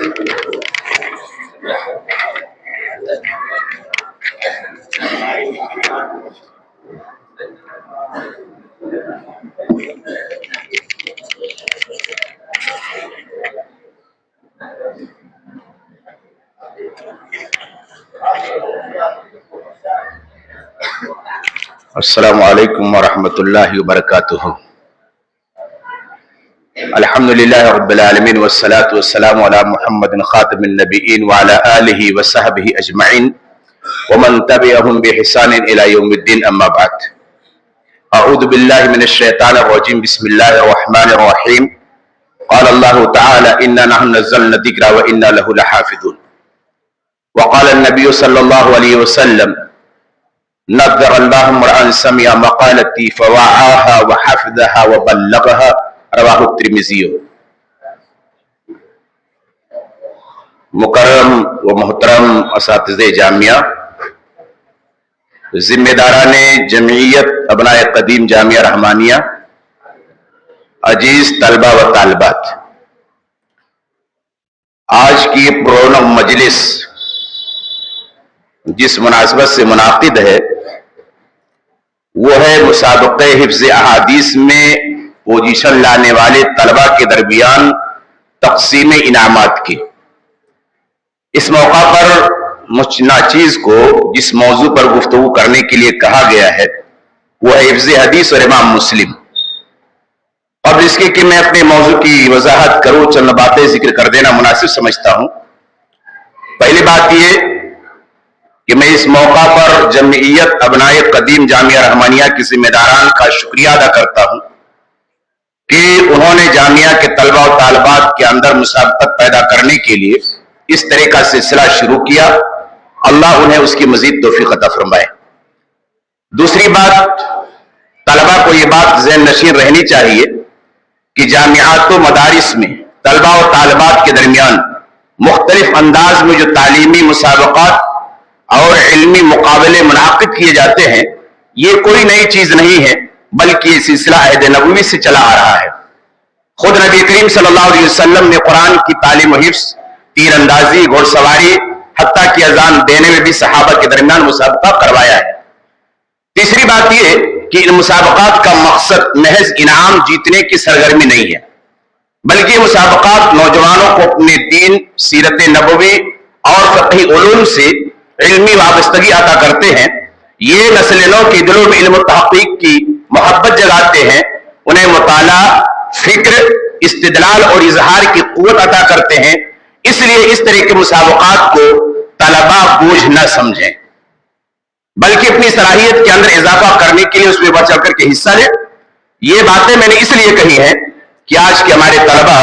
السلام علیکم ورحمۃ اللہ وبرکاتہ۔ الحمدللہ رب العالمین والصلاة والسلام علی محمد خاتم النبیین وعلی آلہ وصحبہ اجمعین ومن تبعهم بإحسان الى یوم الدین، اما بعد۔ اعوذ باللہ من الشیطان الرجیم، بسم اللہ الرحمن الرحیم۔ قال اللہ تعالی انا نحن نزلنا الذکر وانا له لحافظون۔ وقال النبی صلی اللہ علیہ وسلم نذر اللہ امرأ سمع مقالتی فوعاها وحفظها وبلغها، رواہ الترمذی۔ مکرم و محترم اساتذہ جامعہ، ذمہ داران جمعیت ابناء قدیم جامعہ رحمانیہ، عزیز طلبہ و طالبات، آج کی پرونم مجلس جس مناسبت سے منعقد ہے وہ ہے مسابقہ حفظ احادیث میں پوزیشن لانے والے طلبہ کے درمیان تقسیم انعامات کی۔ اس موقع پر مجھ ناچیز کو جس موضوع پر گفتگو کرنے کے لیے کہا گیا ہے وہ ہے حفظ حدیث اور امام مسلم۔ قبل اس کے کہ میں اپنے موضوع کی وضاحت کروں، چند باتیں ذکر کر دینا مناسب سمجھتا ہوں۔ پہلی بات یہ کہ میں اس موقع پر جمعیت ابناء قدیم جامعہ رحمانیہ کے ذمہ داران کا شکریہ ادا کرتا ہوں کہ انہوں نے جامعہ کے طلبہ و طالبات کے اندر مسابقت پیدا کرنے کے لیے اس طرح کا سلسلہ شروع کیا۔ اللہ انہیں اس کی مزید توفیق عطا فرمائے۔ دوسری بات، طلبہ کو یہ بات ذہن نشین رہنی چاہیے کہ جامعات و مدارس میں طلبہ و طالبات کے درمیان مختلف انداز میں جو تعلیمی مسابقات اور علمی مقابلے منعقد کیے جاتے ہیں یہ کوئی نئی چیز نہیں ہے، بلکہ یہ سلسلہ عہد نبوی سے چلا آ رہا ہے۔ خود نبی کریم صلی اللہ علیہ وسلم نے قرآن کی تعلیم و حفظ، تیر اندازی، گھوڑ سواری، حتیٰ کہ اذان دینے میں بھی صحابہ کے درمیان مسابقہ کروایا ہے۔ تیسری بات یہ کہ ان مسابقات کا مقصد محض انعام جیتنے کی سرگرمی نہیں ہے، بلکہ مسابقات نوجوانوں کو اپنے دین، سیرت نبوی اور فقہی علوم سے علمی وابستگی عطا کرتے ہیں۔ یہ نسل نو کے دلوں میں علم و تحقیق کی محبت جگاتے ہیں، انہیں مطالعہ، فکر، استدلال اور اظہار کی قوت عطا کرتے ہیں۔ اس لیے اس طرح کے مسابقات کو طلبہ بوجھ نہ سمجھیں، بلکہ اپنی صلاحیت کے اندر اضافہ کرنے کے لیے اس میں بڑھ چڑھ کر کے حصہ لیں۔ یہ باتیں میں نے اس لیے کہی ہیں کہ آج کے ہمارے طلبہ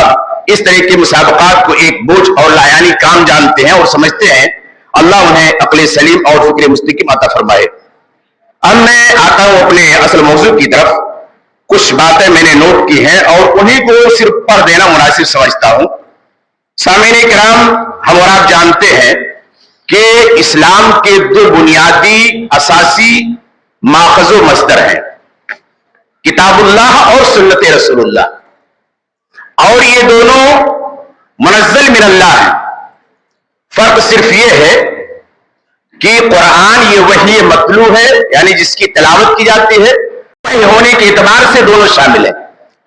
اس طرح کے مسابقات کو ایک بوجھ اور لایانی کام جانتے ہیں اور سمجھتے ہیں۔ اللہ انہیں عقل سلیم اور فکر مستقیم عطا فرمائے۔ اب میں آتا ہوں اپنے اصل موضوع کی طرف۔ کچھ باتیں میں نے نوٹ کی ہیں اور انہیں کو صرف پڑھ دینا مناسب سمجھتا ہوں۔ سامعین کرام، ہم اور آپ جانتے ہیں کہ اسلام کے دو بنیادی اساسی ماخذ و مصدر ہیں، کتاب اللہ اور سنت رسول اللہ، اور یہ دونوں منزل من اللہ ہیں۔ فرق صرف یہ ہے کہ قرآن یہ وحی مطلوع ہے، یعنی جس کی تلاوت کی جاتی ہے، وحی ہونے کے اعتبار سے دونوں شامل ہیں،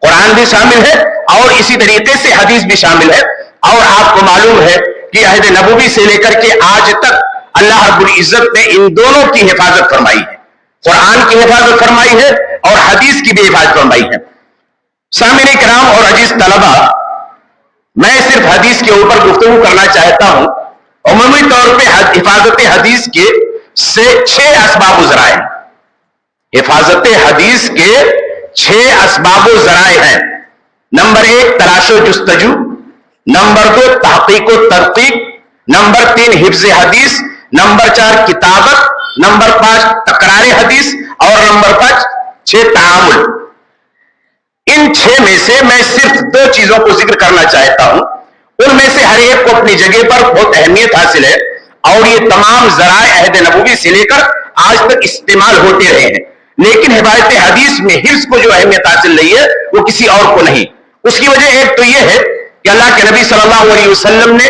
قرآن بھی شامل ہے اور اسی طریقے سے حدیث بھی شامل ہے۔ اور آپ کو معلوم ہے کہ عہد نبوی سے لے کر کے آج تک اللہ رب العزت نے ان دونوں کی حفاظت فرمائی ہے، قرآن کی حفاظت فرمائی ہے اور حدیث کی بھی حفاظت فرمائی ہے۔ سامعین کرام اور عزیز طلبہ، میں صرف حدیث کے اوپر گفتگو کرنا چاہتا ہوں۔ عمومی طور پہ حفاظت حدیث کے 6 اسباب و ذرائع ہیں۔ حفاظت حدیث کے 6 اسباب و ذرائع ہیں۔ نمبر 1 تلاش و جستجو، نمبر 2 تحقیق و تحقیق، نمبر 3 حفظ حدیث، نمبر 4 کتابت، نمبر 5 تکرار حدیث، اور نمبر 6 تعامل۔ ان 6 میں سے میں صرف 2 چیزوں کو ذکر کرنا چاہتا ہوں۔ ان میں سے ہر ایک کو اپنی جگہ پر بہت اہمیت حاصل ہے، اور یہ تمام ذرائع عہد نبوی سے لے کر آج تک استعمال ہوتے رہے ہیں، لیکن حفاظت حدیث میں حفظ کو جو اہمیت حاصل نہیں ہے وہ کسی اور کو نہیں۔ اس کی وجہ ایک تو یہ ہے کہ اللہ کے نبی صلی اللہ علیہ وسلم نے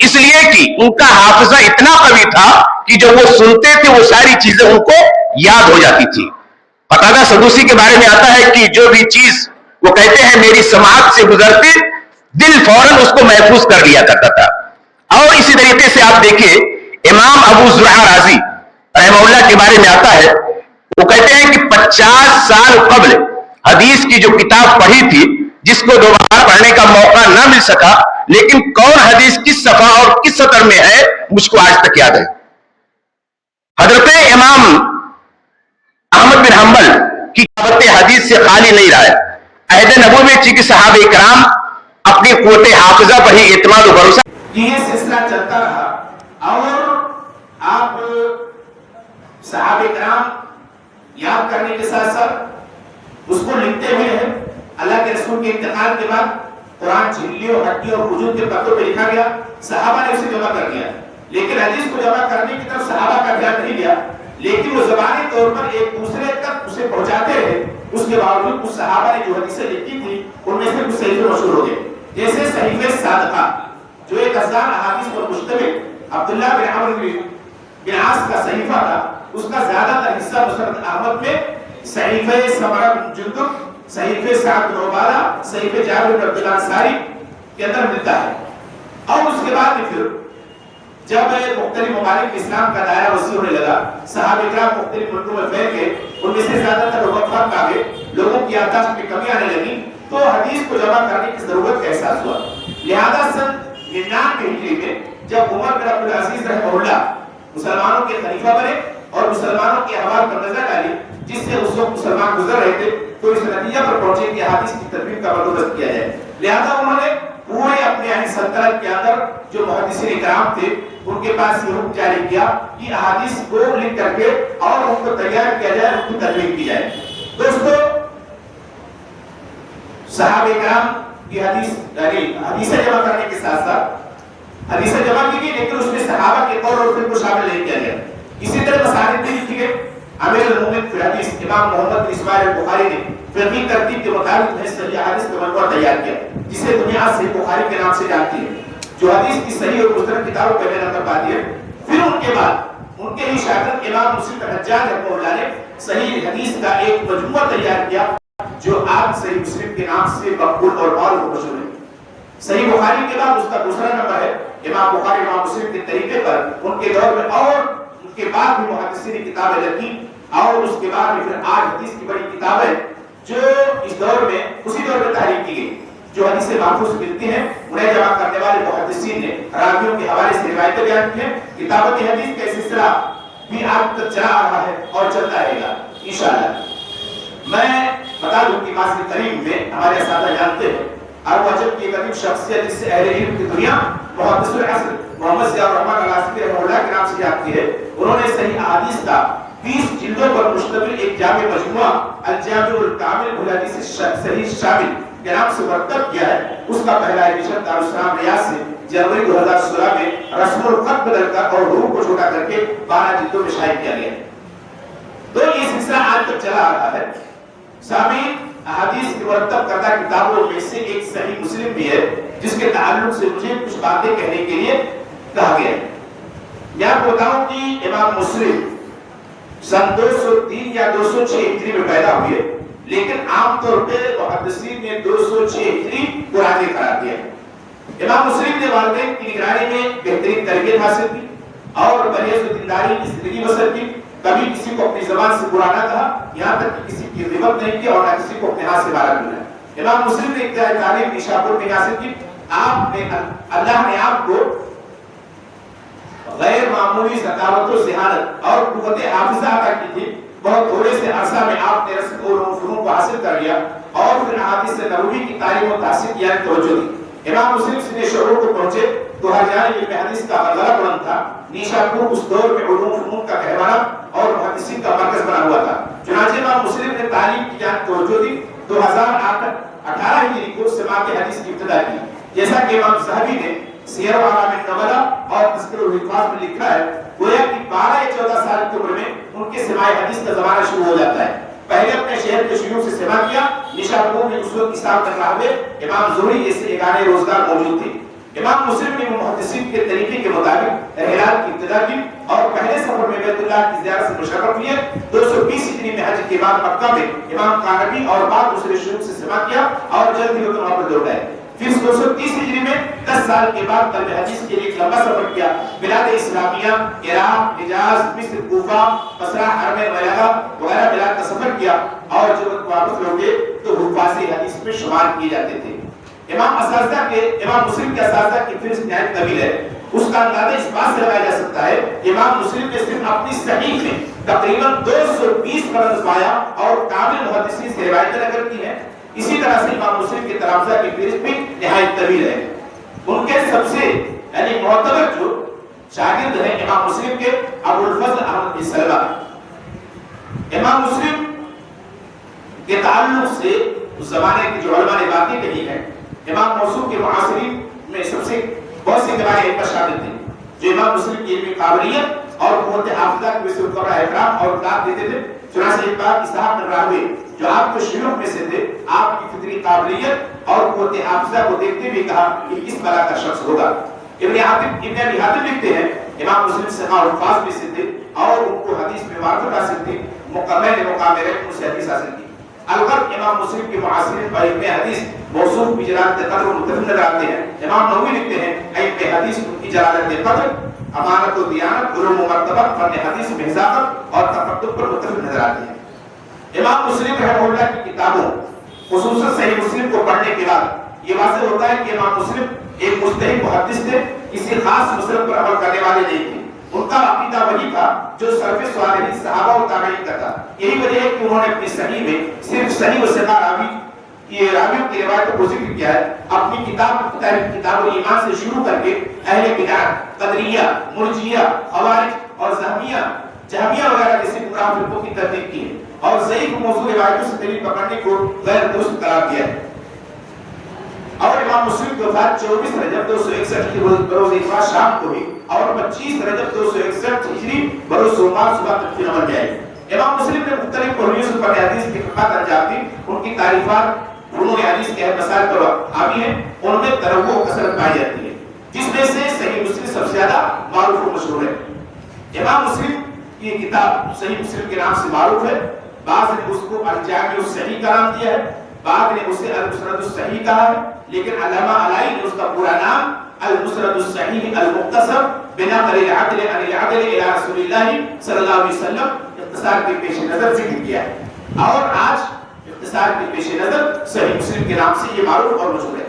اس لیے کہ ان کا حافظہ اتنا قوی تھا کہ جو وہ سنتے تھے وہ ساری چیزیں ان کو یاد ہو جاتی تھی. قتادہ سدوسی کے بارے میں آتا ہے کہ جو بھی چیز وہ کہتے ہیں میری سماعت سے گزرتی دل فوراً اس کو محفوظ کر لیا کرتا تھا. اور اسی طریقے سے آپ دیکھیے امام ابو زرعہ رازی رحمہ اللہ کے بارے میں آتا ہے, وہ کہتے ہیں کہ 50 سال قبل حدیث کی جو کتاب پڑھی تھی جس کو دوبارہ پڑھنے کا موقع نہ مل سکا, لیکن کون حدیث کس صفحہ اور کس سطر میں ہے مجھ کو آج تک یاد ہے. حضرت امام احمد بن حنبل کی قوت حدیث سے خالی نہیں رہا ہے. عہد نبوت میں چونکہ صحابہ کرام اپنی قوت حافظہ پر ہی اعتماد و بھروسہ یہ سلسلہ چلتا رہا اور آپ صحابہ کرام یاد کرنے کے ساتھ ساتھ اس کو لکھتے ہوئے ہیں. اللہ کے رسول کے انتقال کے بعد قرآن جھلیوں ہڈیوں اور وجود کے پتوں پہ لکھا گیا, صحابہ نے اسے جمع کر دیا, لیکن حدیث کو جمع کرنے کی طرف صحابہ کا دھیان نہیں گیا, لیکن وہ زبانی طور پر ایک دوسرے تک اسے پہنچاتے رہے. اس کے باوجود کچھ صحابہ نے جو حدیثیں لکھی تھی ان میں سے کچھ صحیفے مشہور ہو گئے, جیسے صحیفہ صادقہ جو 1000 احادیث پر مشتمل عبداللہ بن عمرو بن عاص کا صحیفہ تھا. اس کا زیادہ تر حصہ مسند احمد میں صحیفہ سمرہ بن جندب, صحیفہ سعد بن عبادہ, صحیفہ جابر بن عبداللہ انصاری کے اندر ملتا ہے. اور اس کے بعد پھر جب مختلف ممالک اسلام کا دائرہ وسیع ہونے لگا, صحابہ کرام مختلف ملکوں میں پھیل گئے, ان میں سے زیادہ تر وفات پا گئے, لوگوں کی یادداشت میں کمی آنے لگی, تو حدیث کو جمع کرنے کی ضرورت کا احساس ہوا. لہذا سن 99 ہجری میں جب عمر بن عبد العزیز رحمہ اللہ مسلمانوں کے خلیفہ بنے اور مسلمانوں کے احوال پر نظر ڈالی جس سے اس وقت مسلمان گزر رہے تھے, تو اس نتیجہ پر پہنچے کہ حدیث کی تدوین کا بندوبست کیا جائے. لہذا انہوں نے پورے اپنے یعنی سلطنت کے اندر جو محدثین کرام تھے ان کے پاس یہ حکم جاری کیا کہ احادیث کو لکھ کر کے اور ان کو تیار کیا جائے, ان کی تدوین کی جائے. دوستو صحابہ کرام کی حدیثیں جمع کرنے کے ساتھ ساتھ حدیثیں جمع کی گئی, لیکن اس میں صحابہ کے قول اور فقہ کو شامل نہیں کیا گیا. اسی طرح مصانف بھی لکھی گئی. امیر المومنین فی الحدیث امام محمد بن اسماعیل البخاری نے فقہی ترتیب کے مطابق صحیح حدیث کا مجموعہ تیار کیا جسے دنیا صحیح بخاری کے نام سے جانتی ہے, جو حدیث کی صحیح اور مستند کتابوں کا نمبر پاتی ہے. پھر ان کے بعد ان کے ہی شاگرد امام مسلم بن حجاج رحمہ اللہ نے صحیح حدیث کا ایک مجموعہ تیار کیا جو آج صحیح مسلم کے نام سے مقبول اور معروف مشہور ہے. صحیح بخاری کے بعد اس کا دوسرا نمبر ہے امام بخاری امام مسلم کے طریقے پر ان کے دور میں اور ان کے بعد بھی محدثین نے کتابیں لکھی, اور اس کے بعد پھر آج حدیث کی بڑی کتابیں جو اس دور میں اسی دور میں تحریر کی گئی جو حدیث محفوظ ملتی ہیں انہیں جمع کرنے والے محدثین نے راویوں کے حوالے سے روایتیں بیان کی ہیں. کتابت حدیث کا سلسلہ بھی آج تک چلا آ رہا ہے اور چلتا رہے گا انشاءاللہ. میں بتا دوں کہ ماسک کریم میں ہمارے اساتذہ جانتے ہیں عرب و عجم کی ایک عظیم شخصیت جس سے اہل علم کی دنیا محدث العصر محمد ضیاء الرحمن العاصفی رحمہ اللہ کے نام سے جانتی ہے. انہوں نے صحیح احادیث کا 20 جلدوں پر مشتمل ایک جامع مجموعہ الجامع الکامل بالحدیث صحیح شامل کے نام سے مرتب کیا ہے. اس کا پہلا ایڈیشن دارالسلام ریاض سے جنوری 2016 میں رسم الخط بدل کر اور حروف کو چھوٹا کر کے 12 جلدوں میں شائع کیا گیا. تو یہ سلسلہ آج تک چلا آ رہا ہے. سامعین, احادیث کی مرتب کردہ کتابوں میں سے ایک صحیح مسلم بھی ہے جس کے تعلق سے مجھے کچھ باتیں کہنے کے لیے کہا گیا ہے. میں آپ کو بتاؤں کہ امام مسلم سن 203 یا 206 ہجری میں پیدا ہوئے, لیکن عام طور پہ محدثین نے 206 ہجری پرانے قرار دیا. امام مسلم نے والدین کی نگرانی میں بہترین تربیت حاصل کی اور پرہیز و دینداری کی زندگی بسر کی. کبھی کسی کو اپنی زبان سے برا نہ کہا, یہاں تک کہ کسی کی غیبت نہیں کی اور نہ کسی کو اپنے ہاتھ سے مارا ملا. امام مسلم نے ابتدائی تعلیم نیشاپور میں حاصل کی. آپ نے اللہ نے آپ کو غیر معمولی ذکاوت و ذہانت اور قوت حافظہ عطا کی تھی. بہت تھوڑے سے عرصہ میں آپ نے رسم اور فنون کو حاصل کر لیا اور پھر احادیث نبوی کی تعلیم و تحصیل کی یعنی توجہ دی. امام مسلم سن شعور کو پہنچے تو ہر جانب علم حدیث کا غلبہ بلند تھا. نیشاپور اس دور میں علوم فنون کا کہربانہ اور محدثین کا مرکز بنا ہوا تھا. چنانچہ امام مسلم نے تعلیم کی جانب توجہ دی. 2018 ہجری کو سماعت حدیث کی ابتدا کی. جیسا کہ امام ذہبی نے سیر اعلام النبلا اور تذکرہ الحفاظ میں لکھا ہے, گویا کہ 12 یا 14 سال کی عمر میں ان کے سماع حدیث کا زمانہ شروع ہو جاتا ہے. پہلے اپنے شہر کے شیوخ سے سماع کیا. نیشاپور میں اس وقت اسلام تک راہبے امام زہری جیسے 11 روزگار موجود تھے. امام مسلم نے محدثین کے طریقے کے مطابق احرام کی ابتدا کی اور پہلے سفر میں بیت اللہ کی زیارت سے مشرف ہوئے. 220 ہجری میں حج کے بعد مکہ میں امام قانبی اور بعد دوسرے شیوخ سے سماع کیا اور جلد ہی وہ وہاں پر لوٹ آئے. پھر 230 ہجری میں 10 سال کے بعد طلب حدیث کے لیے ایک لمبا سفر کیا. بلاد اسلامیہ، عراق، حجاز، مصر، کوفہ، بصرہ، حرم بلاغہ وغیرہ بلاد کا سفر کیا اور جب واپس لوٹے تو حفاظ حدیث میں شمار کیے جاتے تھے. امام مسلم کے اساتذہ کی فہرست نہایت طویل ہے. اس کا اندازہ اس بات سے لگایا جا سکتا ہے کہ امام مسلم نے صرف اپنی صحیح میں تقریباً 220 قرن پایا اور کامل محدثین سے روایتیں نقل کی ہیں. اسی طرح سے امام مسلم کے تلامذہ کی فہرست بھی نہایت طویل ہے. ان کے سب سے یعنی معتبر جو شاگرد ہیں امام مسلم کے ابو الفضل احمد بن سلمہ. امام مسلم کے تعلق سے اس زمانے کے جو علماء نے باتیں کہی ہیں، امام موصوف کے معاصرین میں سب سے بہت سے کبار ایک شامل تھے جو امام مسلم کی علمی قابلیت اور قوت حافظہ کی وجہ سے قبر احترام اور داد دیتے تھے. چنانچہ ایک بار اسحاق بن راہوی جو آپ کے شیوخ میں سے تھے، آپ کی فطری قابلیت اور قوت حافظہ کو دیکھتے ہوئے کہا کہ کس بلا کا شخص ہوگا. ابن ابی حاتم لکھتے ہیں امام مسلم ثقہ الفاظ میں سے تھے اور ان کو حدیث میں معرفت حاصل تھی. مکمل ان سے حدیث حاصل کی. البتہ امام مسلم کے معاصرین اور ابن حدیث موصوف بھی جلالت قدر و متفق نظر آتے ہیں. امام نووی لکھتے ہیں ابن حدیث ان کی جلالت قدر، امانت و دیانت، علوم و مرتبہ، فن حدیث میں حذاقت اور تفقد پر متفق نظر آتے ہیں. امام مسلم رحمہ اللہ کی کتابوں خصوصاً صحیح مسلم کو پڑھنے کے بعد یہ واضح ہوتا ہے کہ امام مسلم ایک مجتہد محدث تھے، کسی خاص مسلک پر عمل کرنے والے نہیں تھے. ان کا عقیدہ وہی تھا جو سلف صالحین صحابہ و تابعین کا تھا. یہی وجہ ہے کہ انہوں نے اپنی صحیح میں صرف صحیح و ثقہ راویوں کی روایتوں کو ذکر کیا ہے. اپنی کتاب الایمان سے شروع کر کے اہل بدعت، قدریہ، مرجیہ، خوارج اور جہمیہ وغیرہ جیسے گمراہ فرقوں کی تردید کی ہے اور ضعیف موضوع روایتوں سے دلیل پکڑنے کو غیر درست قرار دیا ہے. اور امام مسلم کی وفات 24 رجب 261 کی بروز اتوار شام کو ہوئی اور 25 رجب 261 ہجری بروز سوموار صبح تدفین عمل میں آئی. امام مسلم نے مختلف پہلوؤں سے پڑھے حدیث کی خدمات انجام دی. ان کی تعریفات علوم حدیث کے اہم مسائل پر حاوی ہیں. ان میں تنوع و کثرت پائی جاتی ہے جس میں سے صحیح مسلم سب سے زیادہ معروف و مشہور ہے. امام مسلم کی کتاب صحیح مسلم کے نام سے معروف ہے. بعض نے اس کو الجامع الصحیح کا نام دیا ہے، بعض نے اسے المسند الصحیح کہا ہے، لیکن علامہ علائی نے اس کا پورا نام المسند الصحیح المختصر بنقل العدل عن العدل الى رسول اللہ صلی اللہ علیہ وسلم اختصار کے پیش نظر ذکر کیا ہے. اور آج اختصار کے پیش نظر صحیح مسلم کے نام سے یہ معروف اور مشہور ہے.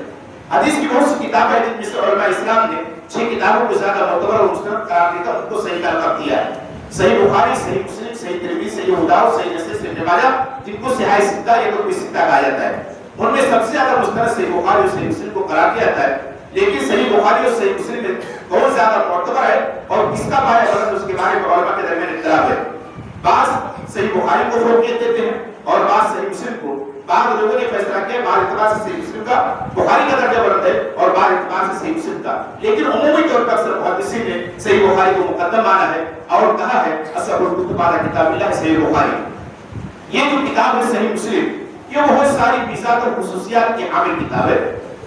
حدیث کی بہت سی کتابیں ہیں جن میں سے علماء اسلام نے 6 کتابوں کو زیادہ معتبر اور مستند قرار دے کر ان کو صحیح کا لقب دیا ہے. صحیح بخاری، صحیح مسلم، صحیح ترمذی، صحیح ابو داؤد، صحیح نسائی، صحیح ابن ماجہ، جن کو صحیح ستہ یا کتب ستہ کہا جاتا ہے. ان میں سب سے زیادہ مستند صحیح بخاری اور صحیح مسلم کو قرار دیا جاتا ہے. لیکن صحیح بخاری اور صحیح مسلم میں کون زیادہ معتبر ہے اور کس کا پایا غلط اس کے بارے میں علماء کے درمیان اختلاف ہے. بعض صحیح بخاری کو فوقیت دیتے ہیں اور بعض صحیح مسلم کو. بعض لوگوں نے فیصلہ کیا بعض اعتبار سے صحیح مسلم کا بخاری کا درجہ بلند ہے اور بعض اعتبار سے صحیح مسلم کا. لیکن عمومی طور پر اکثر محدثین نے صحیح بخاری کو مقدم مانا ہے اور کہا ہے اصح الکتب بعد کتاب اللہ صحیح بخاری. یہ جو کتاب ہے صحیح مسلم یہ بہت ساری میزات اور خصوصیات کی حامل کتاب ہے.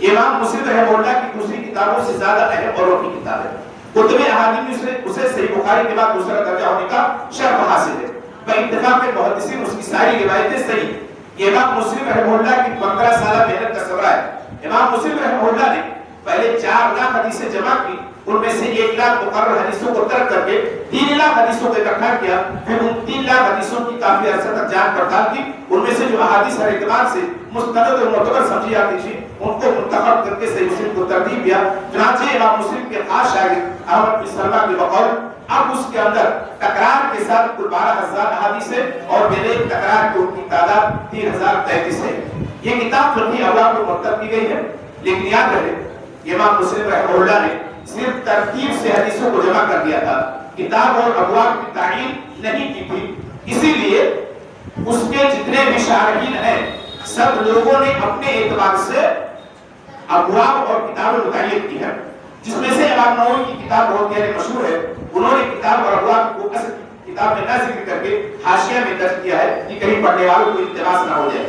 امام مسلم رحمہ اللہ کی دوسری کتابوں سے زیادہ اہم اور روکی کتاب ہے. کتب احادیث میں اسے صحیح بخاری کے بعد دوسرا درجہ ہونے کا شرف حاصل ہے. باتفاق محدثین اس کی ساری روایتیں صحیح. یہ امام مسلم رحمہ اللہ کی 15 سالہ محنت کا ثمرہ ہے. امام مسلم رحمہ اللہ نے پہلے 4 لاکھ حدیثیں جمع کی، ان میں سے 1 لاکھ مقرر حدیثوں کو ترک کر کے 3 لاکھ حدیثوں کو اکٹھا کیا. پھر ان 3 لاکھ حدیثوں کی کافی عرصہ تک جانچ پڑتال کی. ان میں سے جو احادیث ہر اعتبار سے مستند اور معتبر سمجھی جاتی تھی ان کو منتخب کر کے صحیح مسلم کو ترتیب دیا. چنانچہ امام مسلم کے خاص شاگرد احمد بن سلمہ کے بقول اب اس کے اندر تکرار کے ساتھ کل 12,000 احادیث ہے اور بغیر تکرار کی ان کی تعداد 3,033 ہے. یہ کتاب فقہی ابواب میں مرتب کی گئی ہے. لیکن یاد رہے امام مسلم رحمہ اللہ نے صرف ترتیب سے حدیثوں کو جمع کر دیا تھا، کتاب اور ابواب کی تعین نہیں کی تھی. اسی لیے اس کے جتنے بھی شارحین ہیں سب لوگوں نے اپنے اعتبار سے ابواب اور کتابیں متعین کی ہیں، جس میں سے امام نووی کی کتاب بہت گہری مشہور ہے. انہوں نے کتاب اور ابواب کو اصل کتاب میں نہ ذکر کر کے حاشیہ میں درج کیا ہے کہ کہیں پڑھنے والوں کو التباس نہ ہو جائے.